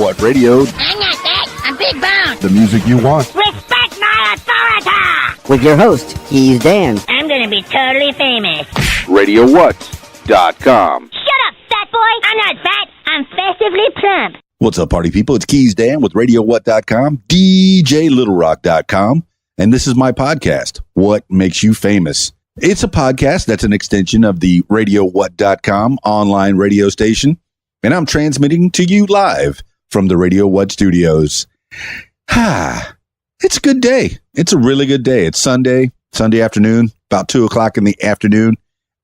What Radio? I'm not that. I'm Big Bone. The music you want. Respect my authority. With your host, Keys Dan. I'm gonna be totally famous. RadioWhat.com. Shut up, fat boy. I'm not fat. I'm festively plump. What's up, party people? It's Keys Dan with RadioWhat.com, DJLittleRock.com, and this is my podcast, What Makes You Famous. It's a podcast that's an extension of the RadioWhat.com online radio station, and I'm transmitting to you live from the Radio What studios. It's a good day. It's a really good day. It's Sunday afternoon, about 2 o'clock in the afternoon,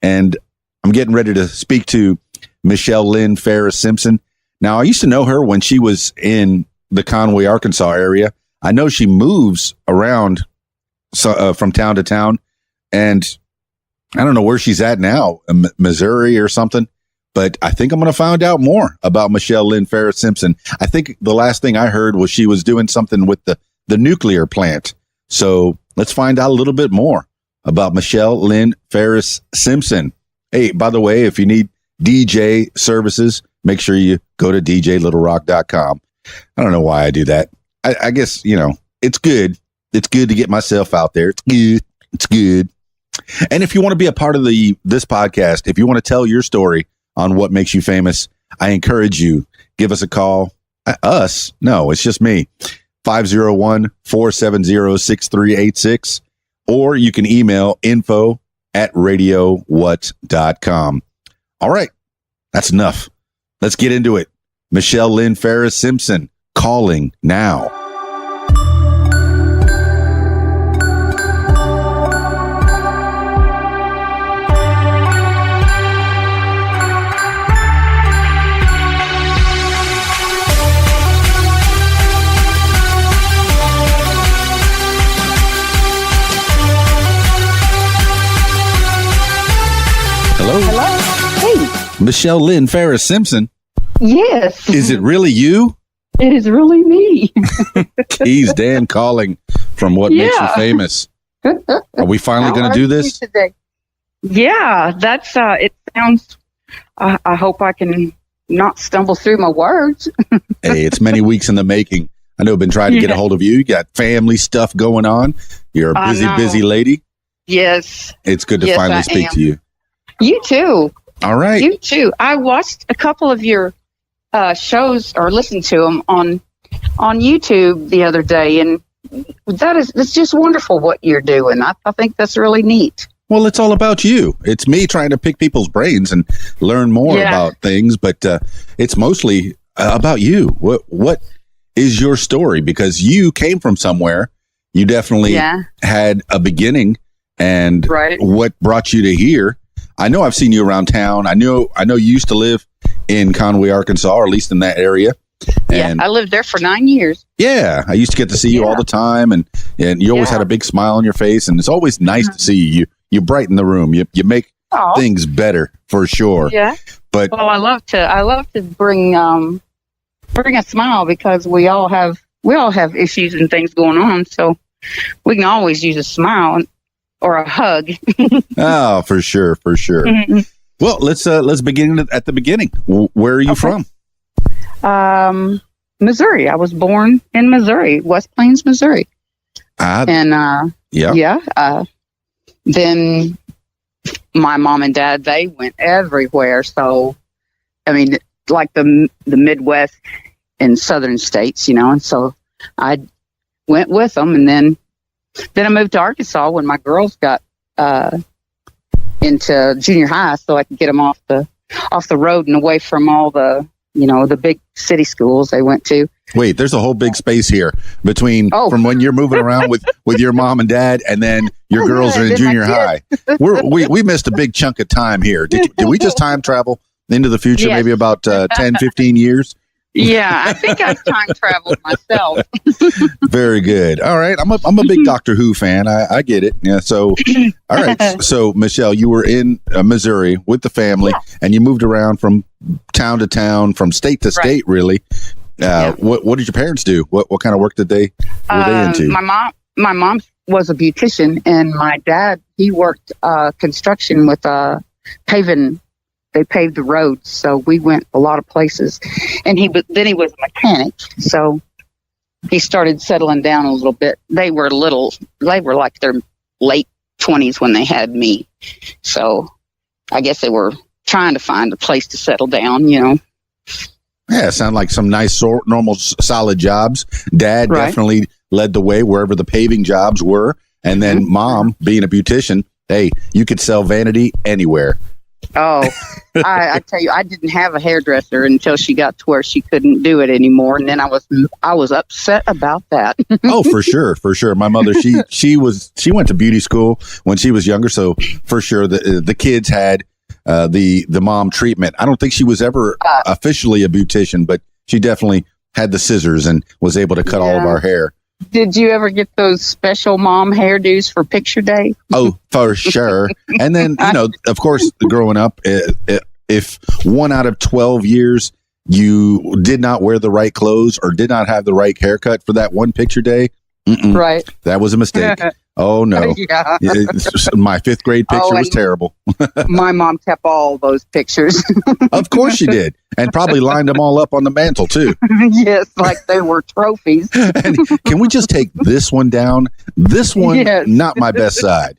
and I'm getting ready to speak to Michelle Lynn Farris Simpson. Now, I used to know her when she was in the Conway, Arkansas area. I know she moves around from town to town, and I don't know where she's at now, Missouri or something, but I think I'm going to find out more about Michelle Lynn Farris Simpson. I think the last thing I heard was she was doing something with the nuclear plant. So let's find out a little bit more about Michelle Lynn Farris Simpson. Hey, by the way, if you need DJ services, make sure you go to DJLittleRock.com. I don't know why I do that. I guess, it's good. It's good to get myself out there. It's good. And if you want to be a part of this podcast, if you want to tell your story on what makes you famous, I encourage you, give us a call. Us? No, it's just me. 501-470-6386. Or you can email info@radiowhat.com. All right. That's enough. Let's get into it. Michelle Lynn Farris Simpson calling now. Hello. Hey. Michelle Lynn Farris Simpson. Yes. Is it really you? It is really me. Keys Dan calling from What Makes You Famous. Are we finally going to do this? Today? Yeah, that's, it sounds, I hope I can not stumble through my words. Hey, it's many weeks in the making. I know I've been trying to get a hold of you. You got family stuff going on. You're a busy lady. Yes. It's good to finally speak to you. You too. All right. You too. I watched a couple of your shows or listened to them on YouTube the other day, and it's just wonderful what you're doing. I think that's really neat. Well, it's all about you. It's me trying to pick people's brains and learn more about things, but it's mostly about you. What is your story? Because you came from somewhere. You definitely had a beginning, and what brought you to here. I know I've seen you around town. I know you used to live in Conway, Arkansas, or at least in that area. And I lived there for 9 years. Yeah, I used to get to see you all the time, and you always had a big smile on your face, and it's always nice to see you. You brighten the room. You make things better for sure. Yeah. But I love to bring a smile, because we all have issues and things going on, so we can always use a smile or a hug. Oh, for sure. Mm-hmm. Well, let's begin at the beginning. Where are you from? Missouri. I was born in Missouri, West Plains, Missouri. Then my mom and dad, they went everywhere. So, I mean, like the Midwest and Southern states, and so I went with them, and then I moved to Arkansas when my girls got into junior high, so I could get them off the road and away from all the the big city schools they went to. Wait, there's a whole big space here between from when you're moving around with your mom and dad, and then your girls are in junior high. We missed a big chunk of time here. Did we just time travel into the future? Maybe about 10, 15 years. Yeah, I think I've time traveled myself. Very good. All right. I'm a big Doctor Who fan. I get it. Yeah. So, all right. So, Michelle, you were in Missouri with the family, and you moved around from town to town, from state to state, really. What did your parents do? What kind of work were they into? My mom was a beautician, and my dad, he worked construction with paving they paved the roads, so we went a lot of places. And he was a mechanic, so he started settling down a little bit. They were like their late 20s when they had me, so I guess they were trying to find a place to settle down, you know. Yeah, sound like some nice, normal, solid jobs. Dad definitely led the way wherever the paving jobs were. And then Mom, being a beautician, hey, you could sell vanity anywhere. Oh, I tell you, I didn't have a hairdresser until she got to where she couldn't do it anymore. And then I was upset about that. Oh, for sure. My mother, she went to beauty school when she was younger. So for sure, the kids had the mom treatment. I don't think she was ever officially a beautician, but she definitely had the scissors and was able to cut all of our hair. Did you ever get those special mom hairdos for picture day? Oh, for sure. And then, you know, of course, growing up, if 1 out of 12 years you did not wear the right clothes or did not have the right haircut for that one picture day, right, that was a mistake. Oh, no. Yeah. My 5th grade picture was terrible. My mom kept all those pictures. Of course she did. And probably lined them all up on the mantle, too. Yes, like they were trophies. And can we just take this one down? This one, not my best side.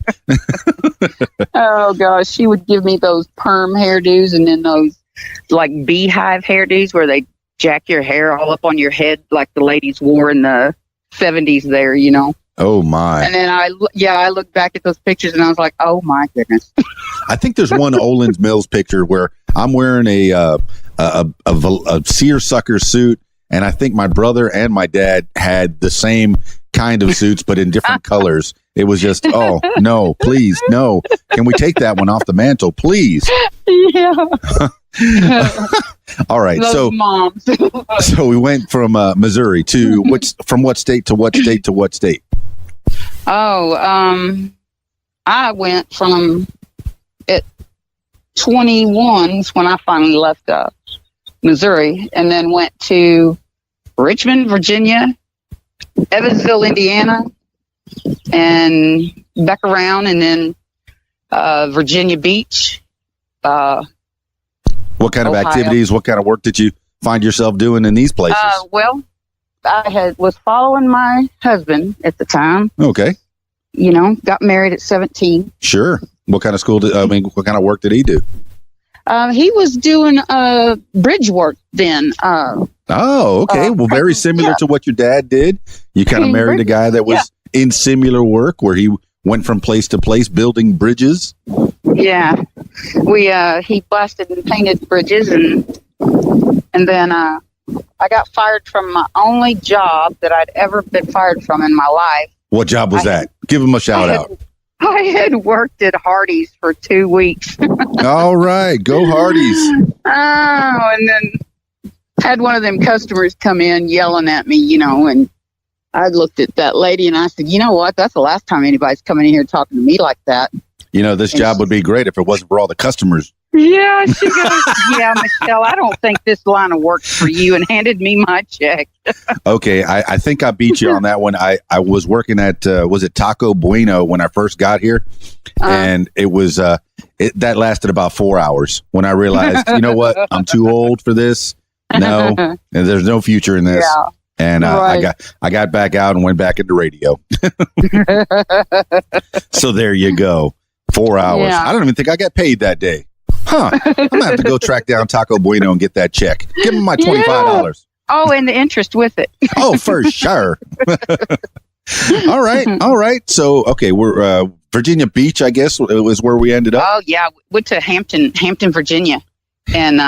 Oh, gosh. She would give me those perm hairdos and then those like beehive hairdos where they jack your hair all up on your head like the ladies wore in the 70s there, you know. Oh, my. And then I looked back at those pictures and I was like, oh, my goodness. I think there's one Olin's Mills picture where I'm wearing a seersucker suit, and I think my brother and my dad had the same kind of suits, but in different colors. It was just, oh, no, please, no. Can we take that one off the mantle, please? Yeah. All right. Those moms. So we went from Missouri to from what state to what state to what state? Oh, I went from at 21 when I finally left Missouri, and then went to Richmond, Virginia, Evansville, Indiana, and back around, and then Virginia Beach. What kind of Ohio. activities, what kind of work did you find yourself doing in these places? Well, I was following my husband at the time. Okay. You know, got married at 17. Sure. What kind of what kind of work did he do? He was doing bridge work then. Oh, okay. Well, very similar to what your dad did. You kind of married a guy that was in similar work where he went from place to place building bridges. Yeah. He blasted and painted bridges, and then I got fired from my only job that I'd ever been fired from in my life. What job was that? Give him a shout out. I had worked at Hardee's for 2 weeks. All right. Go Hardee's. Oh, and then had one of them customers come in yelling at me, you know, and I looked at that lady and I said, you know what? That's the last time anybody's coming in here talking to me like that. You know, this job would be great if it wasn't for all the customers. Yeah, she goes, yeah, Michelle, I don't think this line of work's for you, and handed me my check. Okay, I think I beat you on that one. I was working at, was it Taco Bueno when I first got here? And it was, that lasted about 4 hours when I realized, you know what? I'm too old for this. No, and there's no future in this. Yeah. And I got back out and went back into radio. So there you go. 4 hours. Yeah. I don't even think I got paid that day. Huh. I'm going to have to go track down Taco Bueno and get that check. Give him my $25. Yeah. Oh, and the interest with it. Oh, for sure. All right. So, okay, we're Virginia Beach, I guess, was where we ended up. Oh, yeah. Went to Hampton, Virginia. And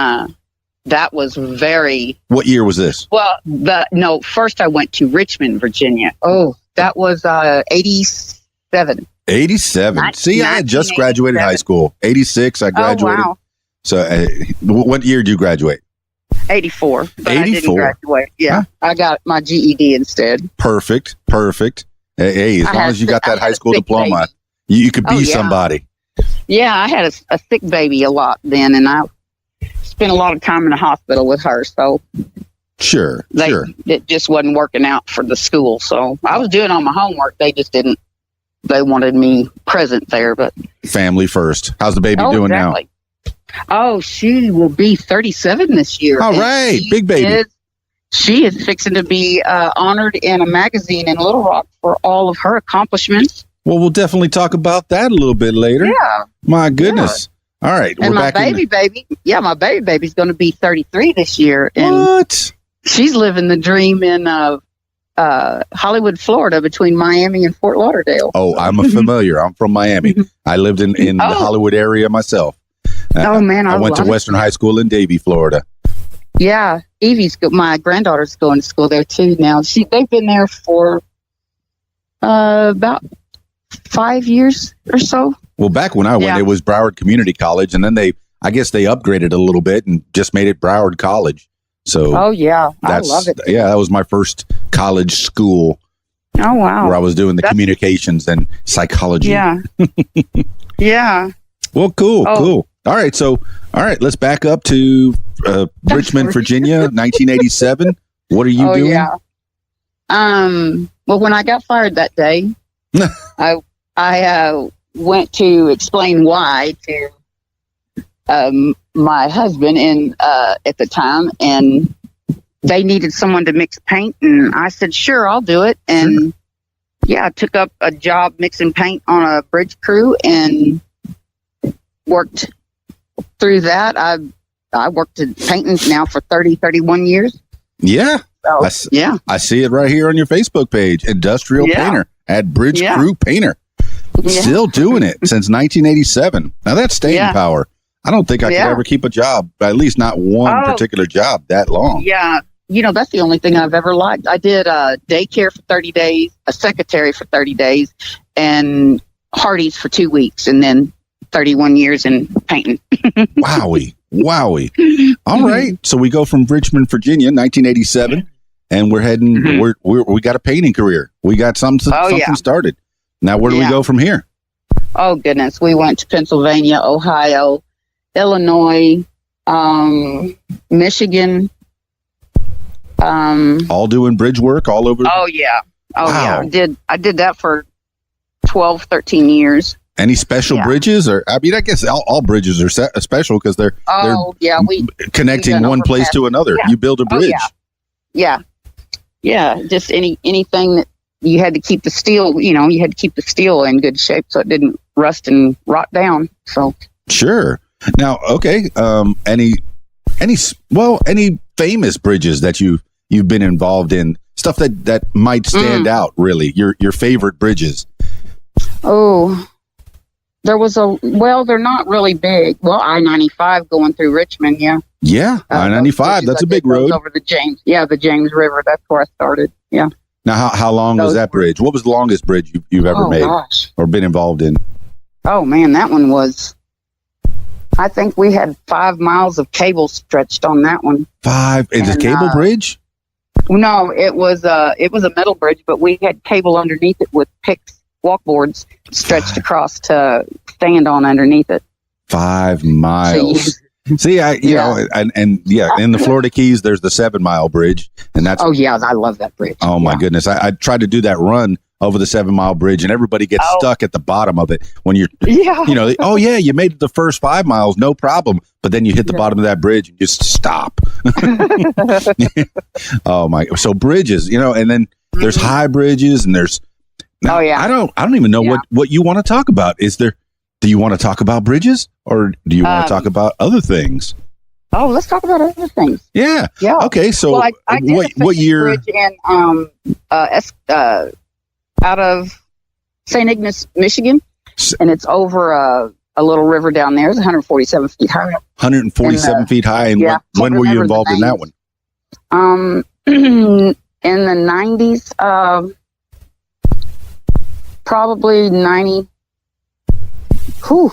that was very... What year was this? Well, first I went to Richmond, Virginia. Oh, that was 87. 87. See, I had just graduated high school. 86, I graduated. Oh, wow. So what year did you graduate? 84. But 84. I didn't graduate. Yeah. Huh? I got my GED instead. Perfect. Hey, as long as you got that high school diploma, you could be somebody. Yeah, I had a sick baby a lot then, and I spent a lot of time in the hospital with her. So Sure. It just wasn't working out for the school. So I was doing all my homework. They just didn't. They wanted me present there, but family first. How's the baby doing now? Oh, she will be 37 this year. All right, big baby. She is fixing to be honored in a magazine in Little Rock for all of her accomplishments. Well, we'll definitely talk about that a little bit later. Yeah. My goodness. Yeah. All right. And my baby baby's going to be 33 this year. And what? She's living the dream in Hollywood, Florida, between Miami and Fort Lauderdale. Oh, I'm familiar. I'm from Miami. I lived in the Hollywood area myself. Oh, man. I went to Western High School in Davie, Florida. Yeah. My granddaughter's going to school there, too, now. They've been there for about 5 years or so. Well, back when I went, it was Broward Community College, and then I guess they upgraded a little bit and just made it Broward College. So, I love it. Yeah, that was my first college school. Oh, wow. Where I was doing the communications and psychology. Yeah. Yeah. Well, cool. All right, let's back up to Richmond, Virginia, 1987. What are you doing? Yeah. Well, when I got fired that day, I went to explain why to my husband at the time, and they needed someone to mix paint, and I said, sure, I'll do it. And I took up a job mixing paint on a bridge crew and worked through that. I worked in painting now for 31 years. Yeah. So, I see it right here on your Facebook page, Industrial Painter at Bridge Crew Painter. Still doing it since 1987. Now that's staying power. I don't think I could ever keep a job, at least not one particular job that long. Yeah. That's the only thing I've ever liked. I did daycare for 30 days, a secretary for 30 days, and Hardee's for 2 weeks, and then 31 years in painting. Wowie. All right. So we go from Richmond, Virginia, 1987, and we're heading, we got a painting career. We got something started. Now, where do we go from here? Oh, goodness. We went to Pennsylvania, Ohio, Illinois, Michigan. All doing bridge work all over? Oh, yeah. I did that for 12, 13 years. Any special bridges? Or I mean, I guess all bridges are special because they're connecting one place to another. Yeah. You build a bridge. Yeah. Just anything that you had to keep the steel, you had to keep the steel in good shape so it didn't rust and rot down. So sure. Now, okay. Any famous bridges that you've been involved in? Stuff that might stand out, really. Your favorite bridges. Oh, they're not really big. Well, I-95 going through Richmond, Yeah, I-95, that's a big road. Over the James River. That's where I started, yeah. Now, how long was that bridge? What was the longest bridge you've ever made or been involved in? Oh, man, that one was, I think we had 5 miles of cable stretched on that one. 5? Is it a cable bridge? No, it was a metal bridge, but we had cable underneath it with picks. Walkboards stretched across to stand on underneath it. 5 miles. See, in the Florida Keys, there's the 7 Mile Bridge, and that's. Oh yeah, I love that bridge. Oh my goodness, I tried to do that run over the 7 Mile Bridge, and everybody gets stuck at the bottom of it when you're. Yeah. You made it the first 5 miles, no problem, but then you hit the bottom of that bridge and just stop. Oh my! So bridges, and then there's high bridges, and there's. Now, I don't even know what you want to talk about. Do you want to talk about bridges or do you want to talk about other things? Oh, let's talk about other things. Yeah. Yeah. Okay. So I did what year? Bridge in, out of St. Ignace, Michigan, and it's over a little river down there. It's 147 feet high. 147 feet high. And when were you involved in that one? In the 90s, probably 90. Whew,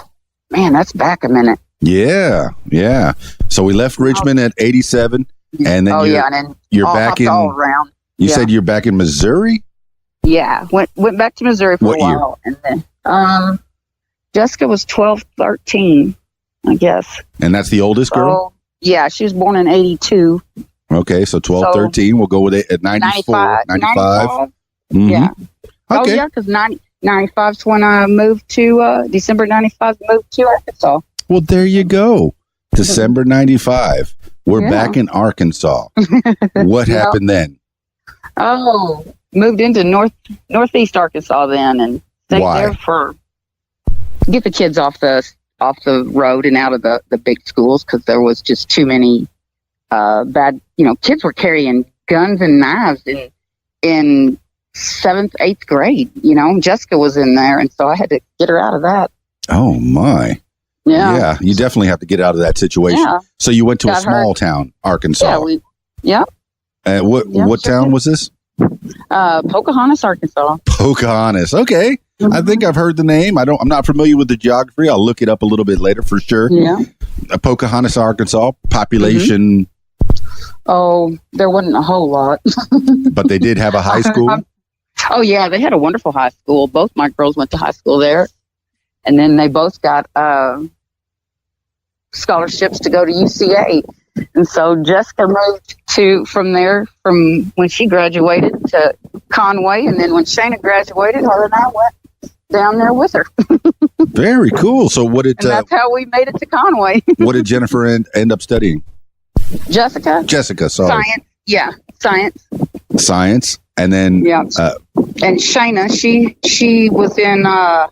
man, that's back a minute. Yeah. So we left Richmond at 87, and then you're back in. All around. You said you're back in Missouri. Yeah, went back to Missouri for a while, and then Jessica was 12, 13, I guess. And that's the oldest girl. Yeah, she was born in 82. Okay, so 12, 13. We'll go with it at 94, 95. Mm-hmm. Yeah. Okay. Oh, yeah, because 95 is when I moved to, December 95, moved to Arkansas. Well, there you go. December 95. We're back in Arkansas. What happened then? Oh, moved into northeast Arkansas then, and stayed there for get the kids off the road and out of the big schools, because there was just too many bad. Kids were carrying guns and knives in 7th, 8th grade. Jessica was in there, and so I had to get her out of that. Oh my! Yeah, you definitely have to get out of that situation. Yeah. So you went to a small town, Arkansas. What town was this? Pocahontas, Arkansas. Pocahontas. Okay. Mm-hmm. I think I've heard the name. I'm not familiar with the geography. I'll look it up a little bit later for sure. Yeah. Pocahontas, Arkansas. Population. Mm-hmm. Oh, there wasn't a whole lot. But they did have a high school? Oh, yeah. They had a wonderful high school. Both my girls went to high school there. And then they both got scholarships to go to UCA. And so Jessica moved from when she graduated to Conway. And then when Shayna graduated, her and I went down there with her. Very cool. So and that's how we made it to Conway. What did Jennifer end up studying? Jessica, sorry. Science. Yeah, science. And then and Shayna, she was in oh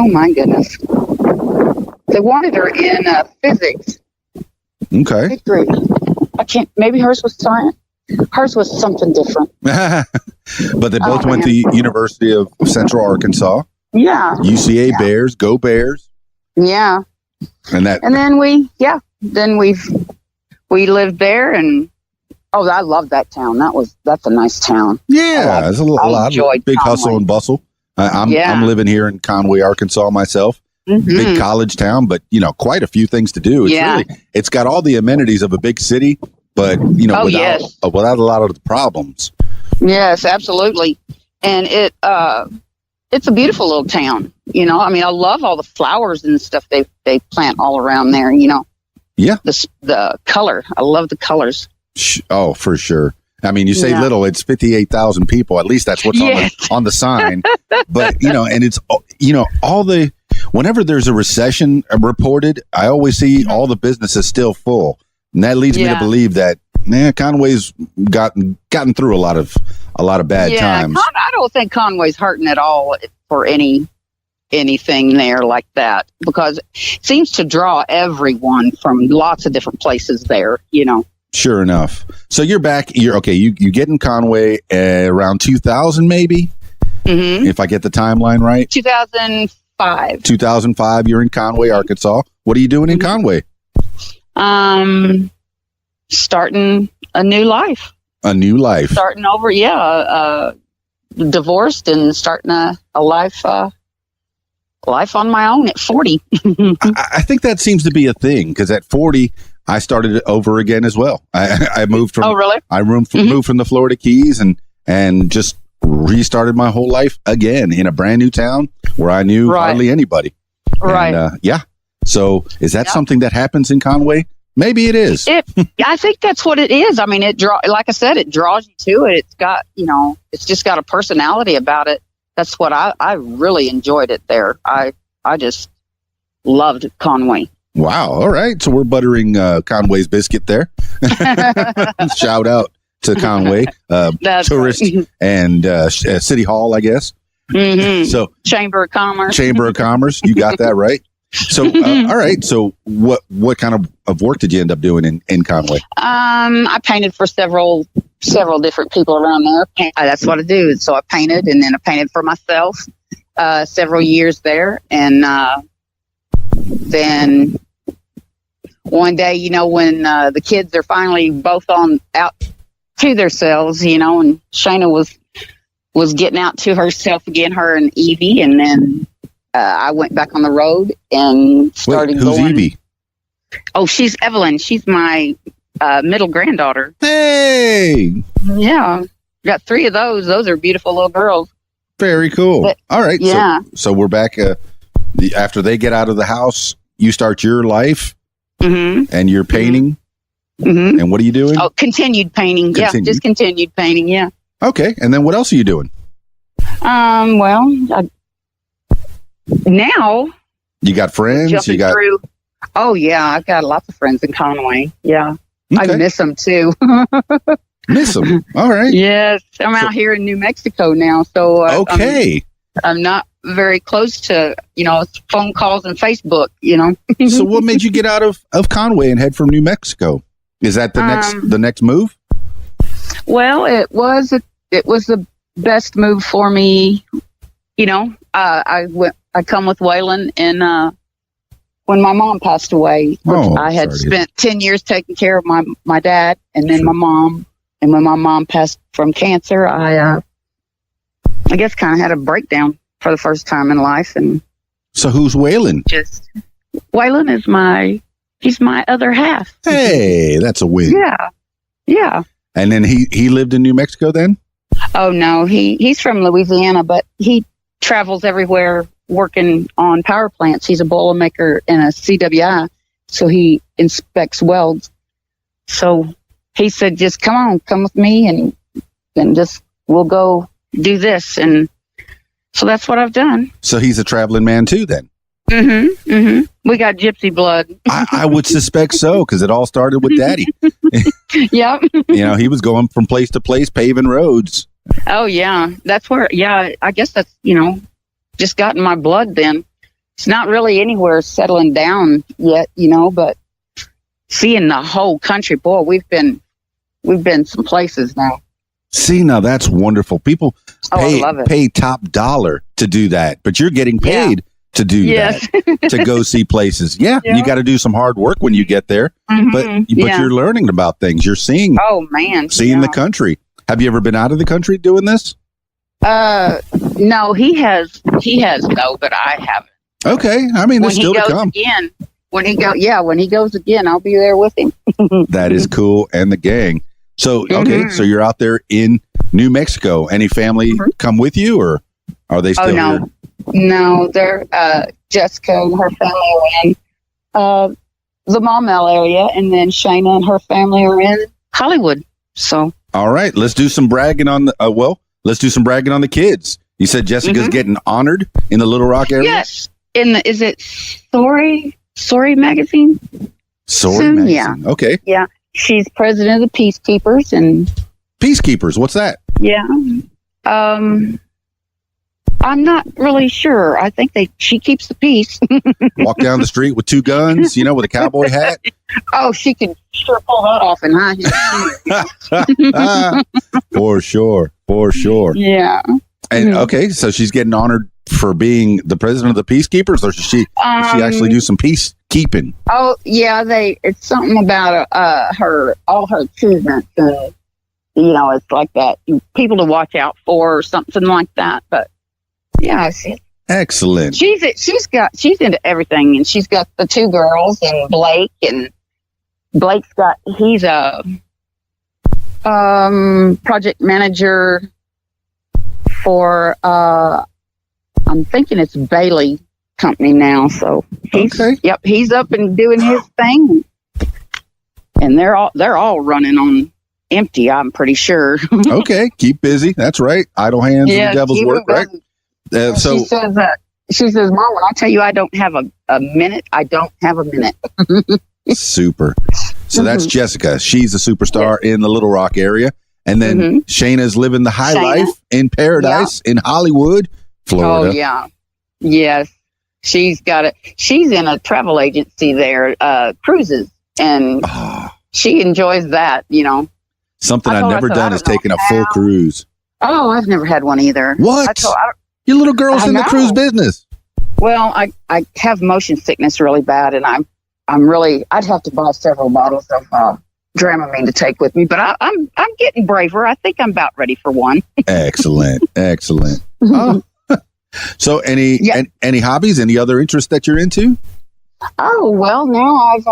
my goodness. They wanted her in physics. Okay. 5th grade. I can't. Maybe hers was science. Hers was something different. But they both went to University of Central Arkansas. Yeah. UCA Bears. Go Bears. Yeah. And then we lived there, and I love that town. That's a nice town. Yeah, there's a lot of big hustle and bustle. I'm living here in Conway, Arkansas myself. Mm-hmm. Big college town, but quite a few things to do. It's got all the amenities of a big city, but without a lot of the problems. Yes, absolutely. And it's a beautiful little town. I love all the flowers and stuff they plant all around there. Yeah. The color. I love the colors. Oh, for sure. You say little, it's 58,000 people. At least that's what's on the sign. But, and it's, whenever there's a recession reported, I always see all the businesses still full. And that leads me to believe that, Conway's gotten through a lot of bad times. I don't think Conway's hurting at all for anything there like that, because it seems to draw everyone from lots of different places there, Sure enough. So you're back. You get in Conway around 2000, maybe, if I get the timeline right. 2005. 2005. You're in Conway, Arkansas. What are you doing in Conway? Starting a new life. A new life. Starting over. Yeah. Divorced and starting a life. Life on my own at 40. I think that seems to be a thing, because at 40. I started it over again as well. I moved from. Oh, really? I moved from the Florida Keys and just restarted my whole life again in a brand new town where I knew hardly anybody. Right. And, So is that something that happens in Conway? Maybe it is. I think that's what it is. Like I said, it draws you to it. It's got, it's just got a personality about it. That's what I really enjoyed it there. I just loved Conway. Wow. All right. So we're buttering Conway's biscuit there. Shout out to Conway, tourist and City Hall, I guess. Mm-hmm. So Chamber of Commerce. You got that right. So, all right. So what kind of work did you end up doing in Conway? I painted for several different people around there. That's what I do. So I painted, and then I painted for myself several years there. And then one day, when the kids are finally both out to themselves, and Shayna was getting out to herself again, her and Evie, and then I went back on the road and started going. Who's Evie? Oh, she's Evelyn. She's my middle granddaughter. Hey! Yeah. Got 3 of those. Those are beautiful little girls. Very cool. But, all right. Yeah. So we're back. After they get out of the house, you start your life, and you're painting. Mm-hmm. And what are you doing? Oh, continued painting. Yeah, just continued painting. Yeah. Okay. And then what else are you doing? Well, now you got friends. Oh, yeah. I've got lots of friends in Conway. Yeah. Okay. I miss them, too. Miss them. All right. Yes. I'm out here in New Mexico now. So Okay. I'm not very close to, phone calls and Facebook, So what made you get out of Conway and head from New Mexico? Is that the next move? Well, it was the best move for me. I come with Waylon, and when my mom passed away, I had spent 10 years taking care of my dad, and then my mom. And when my mom passed from cancer, I guess kind of had a breakdown for the first time in life. And so who's Waylon? Waylon is he's my other half. Hey, that's a win. Yeah. And then he lived in New Mexico then? Oh no, he's from Louisiana, but he travels everywhere working on power plants. He's a boilermaker and a CWI, so he inspects welds. So he said, just come with me and just we'll go do this. And so that's what I've done. So he's a traveling man too then? Mm-hmm. We got gypsy blood. I would suspect so, because it all started with Daddy. Yep. He was going from place to place, paving roads. Oh, yeah. That's where, I guess that's, just got in my blood then. It's not really anywhere settling down yet, but seeing the whole country, boy, we've been some places now. See, now that's wonderful. People pay top dollar to do that, but you're getting paid to do that, to go see places. Yeah. You got to do some hard work when you get there, but you're learning about things. You're seeing, seeing the country. Have you ever been out of the country doing this? No, he has though, but I haven't. Okay. I mean, there's still to come. When he goes again, I'll be there with him. That is cool. And the gang. So, okay. So you're out there in New Mexico. Any family come with you, or are they still here? No, they're, Jessica and her family are in, the Maumelle area, and then Shayna and her family are in Hollywood. So. All right. Let's do some bragging on let's do some bragging on the kids. You said Jessica's getting honored in the Little Rock area? Yes. Is it Story magazine? Story magazine. Yeah. Okay. Yeah. She's president of the Peacekeepers. And Peacekeepers, what's that? Yeah. I'm not really sure. I think she keeps the peace. Walk down the street with two guns, with a cowboy hat. Oh, she can sure pull that off in high heels. For sure. Yeah. And okay, so she's getting honored for being the president of the Peacekeepers, or does she actually do some peacekeeping? Oh yeah, it's something about all her achievements, and it's like that, people to watch out for, or something like that. But yeah, excellent. She's into everything, and she's got the two girls and Blake, and he's a project manager for I'm thinking it's Bailey Company now. So he's up and doing his thing, and they're all running on empty, I'm pretty sure. Okay, keep busy. That's right. Idle hands is the devil's work, right? So she says, Mom, when I tell you I don't have a minute, I don't have a minute. Super. So that's Jessica. She's a superstar in the Little Rock area. And then Shayna's living the high life in paradise in Hollywood, Florida. Oh, yeah. Yes. She's got it. She's in a travel agency there, cruises, and she enjoys that, Something I've never done is taking a full cruise. Oh, I've never had one either. What? You little girl's in the cruise business. Well, I have motion sickness really bad, and I'd have to buy several bottles of Dramamine to take with me, but I'm getting braver. I think I'm about ready for one. Excellent. Oh. So any hobbies, any other interests that you're into? Oh, well, now I've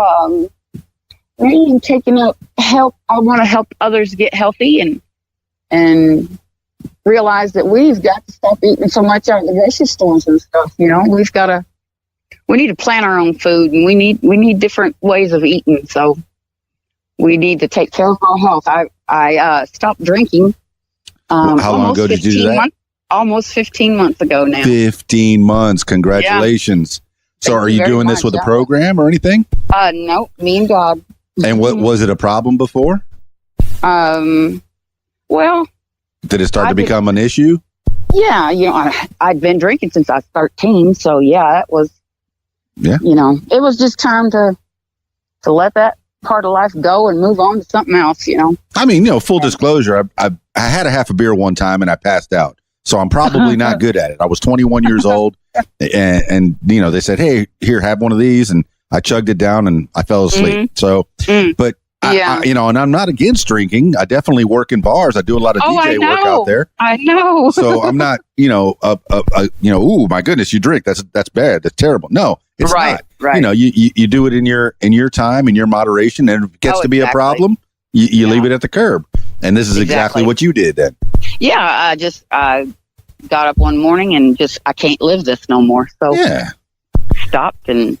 really taken up help. I want to help others get healthy and realize that we've got to stop eating so much out of the grocery stores and stuff. We need to plan our own food, and we need different ways of eating. So we need to take care of our health. I stopped drinking. How long ago did you do that? Almost 15 months ago now. 15 months. Congratulations. So are you doing this with a program or anything? No, me and God. And what was it a problem before? Well, did it start to become an issue? Yeah, I'd been drinking since I was 13, so that was, it was just time to let that part of life go and move on to something else, I mean, full disclosure, I had a half a beer one time and I passed out. So I'm probably not good at it. I was 21 years old and they said, hey, here, have one of these. And I chugged it down and I fell asleep. So, but and I'm not against drinking. I definitely work in bars. I do a lot of DJ work out there. I know. So I'm not, oh my goodness, you drink. That's bad. That's terrible. No, it's not. Right. You do it in your time, in your moderation. And if it gets to be a problem, you leave it at the curb. And this is exactly what you did then. Yeah. I got up one morning and I can't live this no more. So stopped and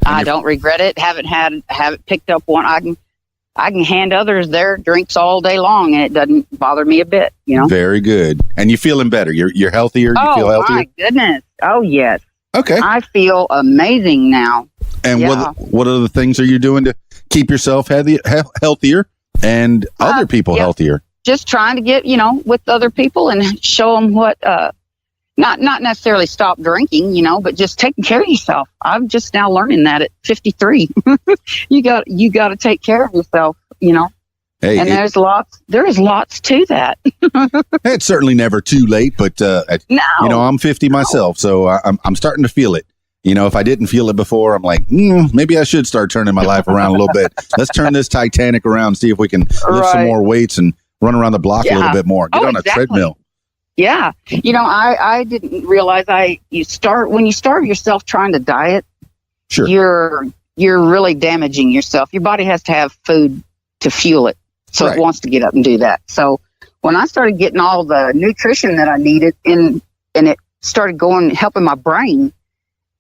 I don't regret it. Haven't picked up one. I can hand others their drinks all day long, and it doesn't bother me a bit. Very good. And you're feeling better. You're healthier. You feel healthier. Oh my goodness. Oh yes. Okay. I feel amazing now. And what other things are you doing to keep yourself healthier and other people healthier? Just trying to get with other people and show them what. Not necessarily stop drinking, but just taking care of yourself. I'm just now learning that at 53. you got to take care of yourself, Hey, and there is lots to that. It's certainly never too late, but no. I'm 50 myself, so I'm starting to feel it. If I didn't feel it before, I'm like, maybe I should start turning my life around a little bit. Let's turn this Titanic around, see if we can lift some more weights and run around the block a little bit more. Get on a treadmill. Yeah. I didn't realize when you starve yourself trying to diet, sure, you're really damaging yourself. Your body has to have food to fuel it. So it wants to get up and do that. So when I started getting all the nutrition that I needed and it started helping my brain,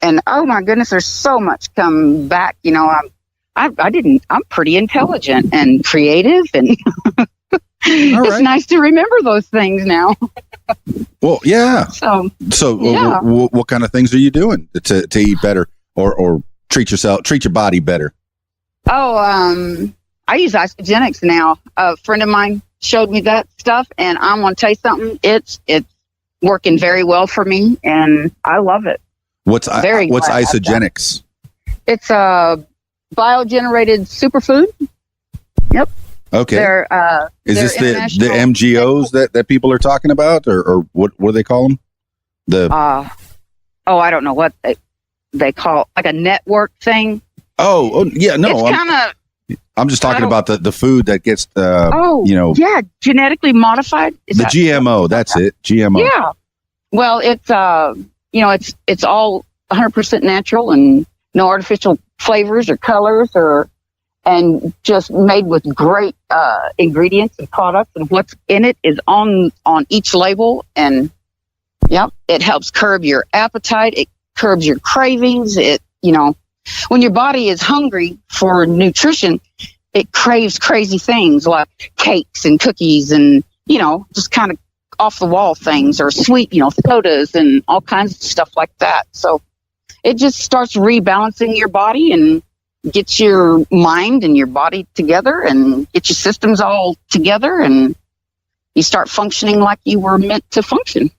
and oh my goodness, there's so much come back. I'm pretty intelligent and creative, and it's nice to remember those things now. Well, yeah. So what kind of things are you doing to eat better or treat your body better? Oh, I use isogenics now. A friend of mine showed me that stuff, and I'm going to tell you something. It's working very well for me, and I love it. What's isogenics? It's a biogenerated superfood. Yep. Okay. Is this the MGOs that people are talking about, or what do they call them? I don't know what they call, like a network thing. Oh yeah, no. It's kind of. I'm just talking about the food that gets genetically modified. The GMO. That's it. GMO. Yeah. Well, it's it's all 100% natural and no artificial flavors or colors and just made with great ingredients and products, and what's in it is on each label. And it helps curb your appetite. It curbs your cravings. When your body is hungry for nutrition, it craves crazy things like cakes and cookies and, just kind of off the wall things, or sweet, sodas and all kinds of stuff like that. So it just starts rebalancing your body and gets your mind and your body together and get your systems all together, and you start functioning like you were meant to function.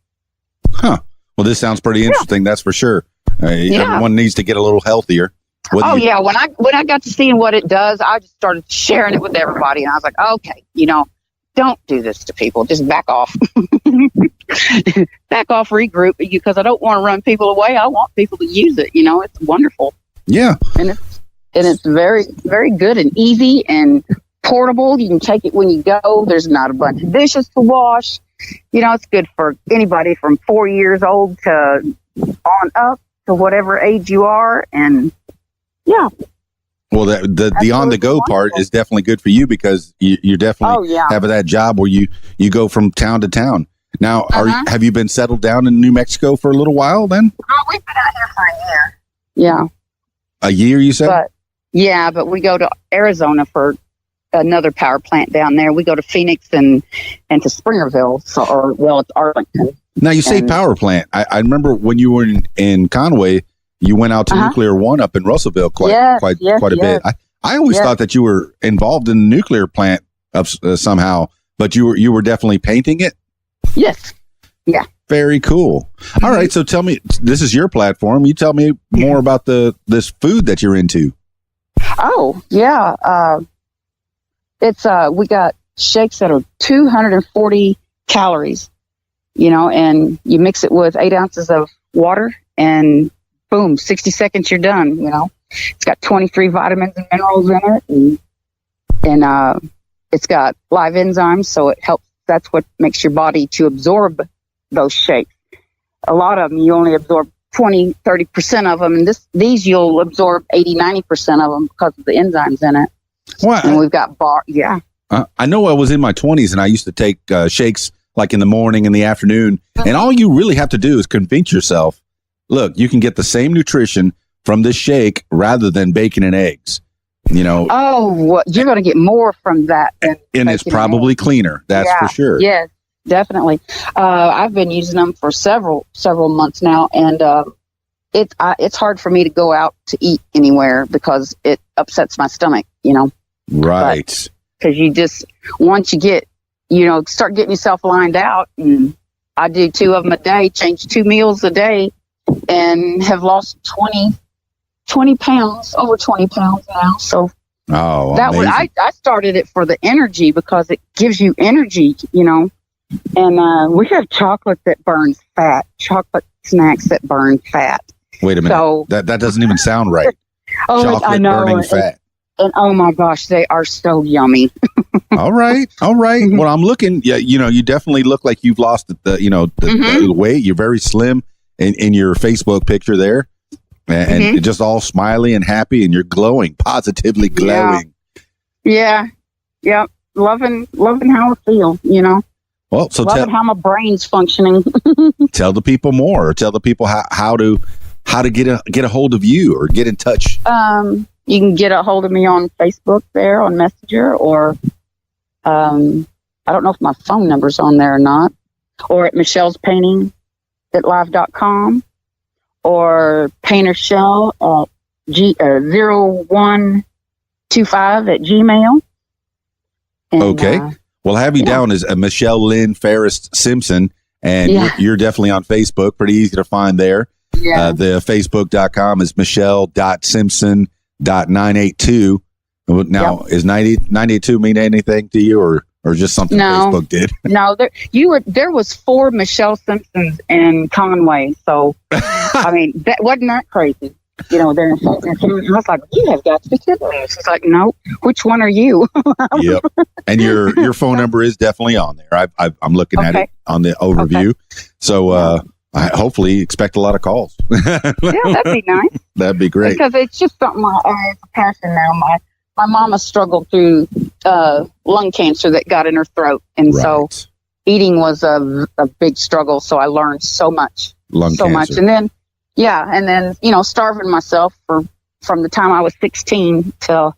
Huh. Well, this sounds pretty interesting. That's for sure. Everyone needs to get a little healthier. When I got to seeing what it does, I just started sharing it with everybody, and I was like, okay, don't do this to people. Just back off. Back off, regroup, because I don't want to run people away. I want people to use it. It's wonderful. Yeah. And it's very, very good and easy and portable. You can take it when you go. There's not a bunch of dishes to wash. It's good for anybody from 4 years old to on up to whatever age you are. And well, the on the go part is definitely good for you, because you definitely have that job where you go from town to town. Now, have you been settled down in New Mexico for a little while then? Oh, we've been out here for a year. Yeah. A year, you said? But we go to Arizona for another power plant down there. We go to Phoenix and to Springerville, it's Arlington. Now, you say power plant. I remember when you were in Conway, You went out to Nuclear One up in Russellville quite a bit. I always thought that you were involved in the nuclear plant somehow, but you were definitely painting it. Yes. Yeah. Very cool. All right. So tell me, this is your platform. You tell me more about this food that you're into. Oh, yeah. It's, we got shakes that are 240 calories, and you mix it with 8 ounces of water and boom, 60 seconds, you're done. It's got 23 vitamins and minerals in it. And it's got live enzymes. So it helps. That's what makes your body to absorb those shakes. A lot of them, you only absorb 20, 30% of them. And these you'll absorb 80, 90% of them because of the enzymes in it. Well, and we've got yeah. I know I was in my 20s and I used to take shakes like in the morning and the afternoon. And all you really have to do is convince yourself, look, you can get the same nutrition from this shake rather than bacon and eggs. Oh, well, you're going to get more from that. And it's probably cleaner. That's for sure. Yes, definitely. I've been using them for several months now. And it's hard for me to go out to eat anywhere because it upsets my stomach, Right. Because you just, once you get, start getting yourself lined out, and I do 2 of them a day, change 2 meals a day, and have lost 20 pounds, over 20 pounds now. So that was, I started it for the energy because it gives you energy, and we have chocolate that burns fat, chocolate snacks that burn fat. Wait a minute. So, that doesn't even sound right. Chocolate I know, burning fat. And oh my gosh, they are so yummy. All right. Well, I'm looking. Yeah, you definitely look like you've lost the weight. You're very slim in your Facebook picture there, and just all smiley and happy, and you're glowing, positively glowing. Yeah. Loving how I feel. Well, so loving how my brain's functioning. Tell the people more. Tell the people how to get a hold of you or get in touch. You can get a hold of me on Facebook there on Messenger, or I don't know if my phone number's on there or not, or at Michelle's Painting at live.com, or Painter Shell at 0125 at Gmail. And, okay. We'll have you down as Michelle Lynn Farris Simpson, and you're definitely on Facebook. Pretty easy to find there. Yeah. The Facebook.com is Michelle.Simpson.982. Now, is 982 mean anything to you, or just something Facebook did? No, there was 4 Michelle Simpsons in Conway, so I mean, wasn't that crazy? There, I was like, you have got to be kidding me. She's like, no, which one are you? Yep. And your phone number is definitely on there. I'm looking at it on the overview. Okay. So I hopefully expect a lot of calls. Yeah, that'd be nice. That'd be great. Because it's just something it's a passion now. My mama struggled through lung cancer that got in her throat. And so eating was a big struggle. So I learned so much. Lung cancer. And then, starving myself from the time I was 16 till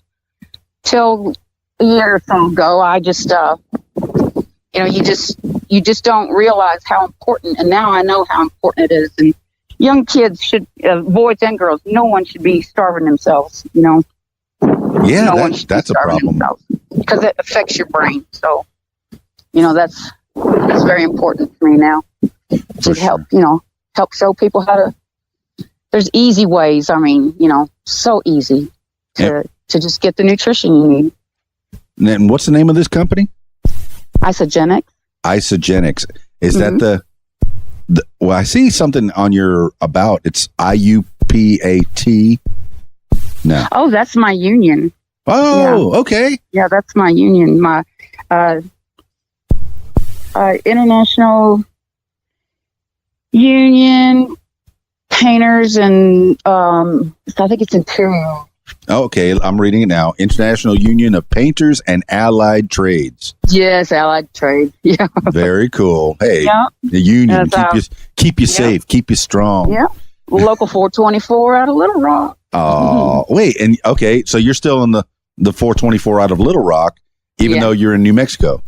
a year or so ago. I just, you just don't realize how important, and now I know how important it is. And young kids should, boys and girls, no one should be starving themselves, Yeah, that's a problem. Because it affects your brain. So, that's very important for me now to help, help show people how to, there's easy ways. I mean, so easy to just get the nutrition you need. And what's the name of this company? Isogenics. Is that the well, I see something on your about. It's IUPAT. No. Oh, that's my union. Oh, okay. Yeah, that's my union. My International Union Painters and I think it's Interior. Okay, I'm reading it now. International Union of Painters and Allied Trades. Yes, Allied Trades. Yeah. Very cool. Hey, the union keep you safe, keep you strong. Yeah. Local 424 out of Little Rock. Oh, wait, and okay, so you're still in the 424 out of Little Rock, even though you're in New Mexico.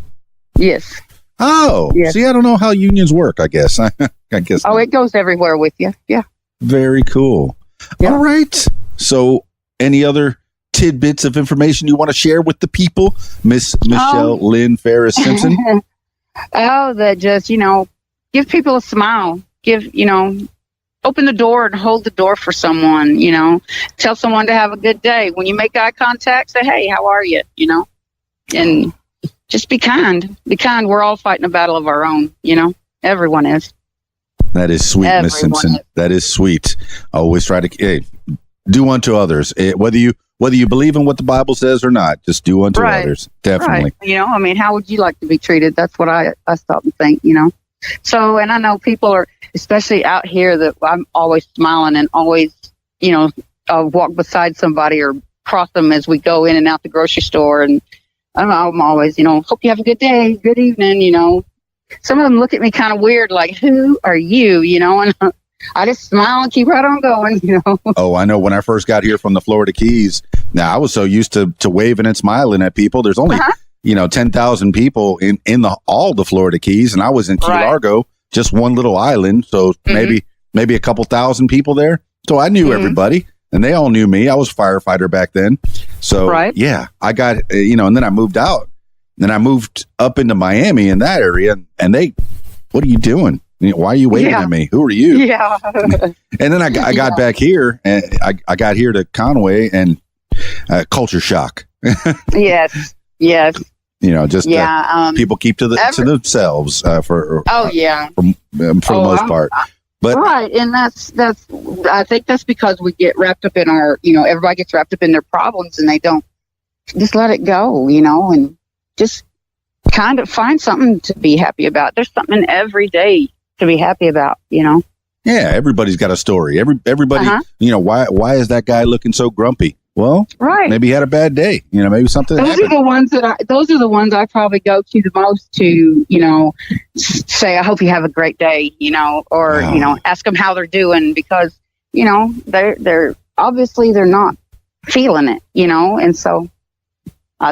Yes. Oh, see, I don't know how unions work. I guess. I guess. Oh, it goes everywhere with you. Yeah. Very cool. Yeah. All right. So any other tidbits of information you want to share with the people, Miss Michelle Lynn Farris Simpson? That just, give people a smile. Open the door and hold the door for someone, tell someone to have a good day. When you make eye contact, say, hey, how are you? And just be kind. Be kind. We're all fighting a battle of our own, everyone is. That is sweet, Miss Simpson. That is sweet. I always try to do unto others. Whether you believe in what the Bible says or not, just do unto others. Definitely. Right. How would you like to be treated? That's what I stop and think, So, and I know people are, especially out here, that I'm always smiling and always, walk beside somebody or cross them as we go in and out the grocery store. And I'm always, hope you have a good day, good evening, Some of them look at me kind of weird, like, who are you, And I just smile and keep right on going, Oh, I know. When I first got here from the Florida Keys, now I was so used to waving and smiling at people. There's only, 10,000 people in all the Florida Keys, and I was in Key Largo, just one little island. So maybe a couple thousand people there. So I knew everybody, and they all knew me. I was a firefighter back then. So yeah, I got, and then I moved out. Then I moved up into Miami in that area, and they, what are you doing? Why are you waving at me? Who are you? Yeah. And then I got back here, and I got here to Conway, and culture shock. Yes. People keep to themselves for the most part. But right, and that's I think that's because we get wrapped up in our, everybody gets wrapped up in their problems, and they don't just let it go, and just kind of find something to be happy about. There's something every day to be happy about, Yeah, everybody's got a story. Everybody, why is that guy looking so grumpy? Well, maybe he had a bad day. Maybe something happened. Those are the ones I probably go to the most to, say, I hope you have a great day, or, ask them how they're doing, because, they're obviously they're not feeling it, and so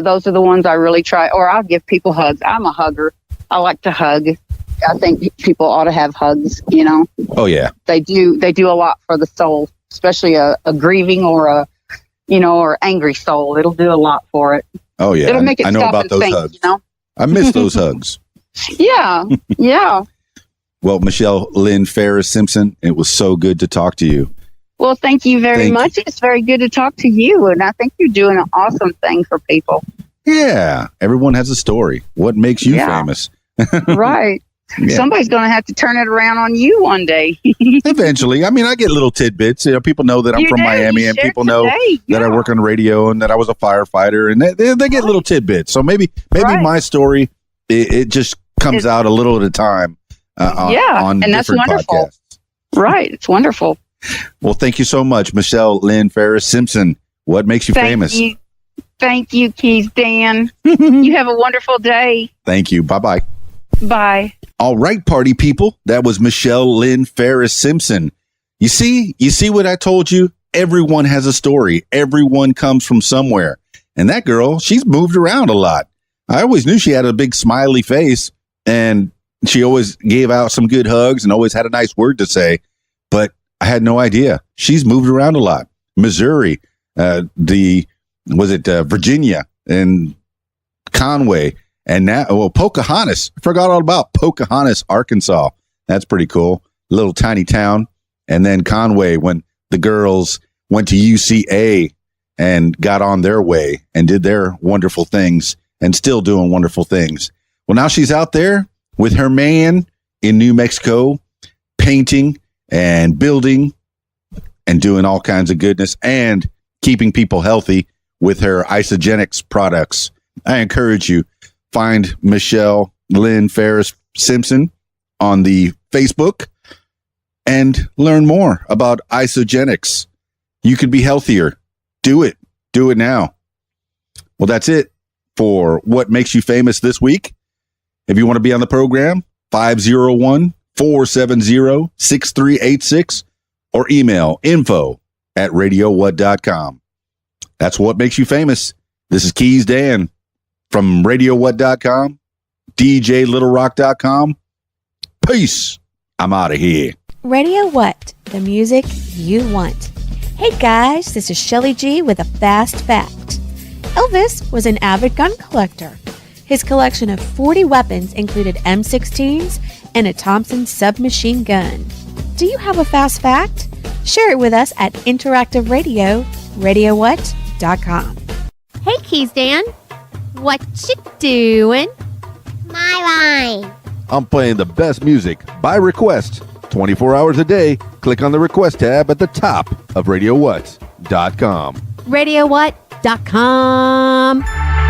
those are the ones I really try, or I'll give people hugs. I'm a hugger. I like to hug. I think people ought to have hugs, Oh yeah. They do a lot for the soul, especially a grieving or a, or angry soul. It'll do a lot for it. Oh yeah. It'll make it I know stop about and those think, hugs. I miss those hugs. Yeah. Well, Michelle Lynn Farris Simpson, it was so good to talk to you. Well, thank you very much. It's very good to talk to you, and I think you're doing an awesome thing for people. Yeah, everyone has a story. What makes you famous? Right. Yeah. Somebody's going to have to turn it around on you one day. Eventually. I mean, I get little tidbits. People know that I'm from Miami, and people know that I work on radio and that I was a firefighter, and they get little tidbits. So maybe my story, it just comes out a little at a time on and that's different wonderful. podcasts. Right. It's wonderful. Well, thank you so much, Michelle Lynn Farris Simpson. What makes you famous? Thank you, Keith Dan. You have a wonderful day. Thank you. Bye-bye. Bye. All right, party people. That was Michelle Lynn Farris Simpson. You see what I told you? Everyone has a story. Everyone comes from somewhere. And that girl, she's moved around a lot. I always knew she had a big smiley face, and she always gave out some good hugs and always had a nice word to say. But I had no idea. She's moved around a lot. Missouri, Virginia and Conway, and now, Pocahontas. I forgot all about Pocahontas, Arkansas. That's pretty cool. Little tiny town. And then Conway, when the girls went to UCA and got on their way and did their wonderful things and still doing wonderful things. Well, now she's out there with her man in New Mexico, painting and building and doing all kinds of goodness and keeping people healthy with her Isogenics products. I encourage you, find Michelle Lynn Farris Simpson on the Facebook and learn more about Isogenics. You can be healthier. Do it. Do it now. Well, that's it for What Makes You Famous this week. If you want to be on the program, 501-470-6386 or email info@radiowhat.com. That's What Makes You Famous. This is Keys Dan from radiowhat.com, DJLittleRock.com. Peace. I'm out of here. Radio What? The music you want. Hey guys, this is Shelly G with a fast fact. Elvis was an avid gun collector. His collection of 40 weapons included M16s and a Thompson submachine gun. Do you have a fast fact? Share it with us at Interactive Radio, RadioWhat.com. Hey, Keys Dan. What you doing? My line. I'm playing the best music by request 24 hours a day. Click on the request tab at the top of RadioWhat.com. RadioWhat.com.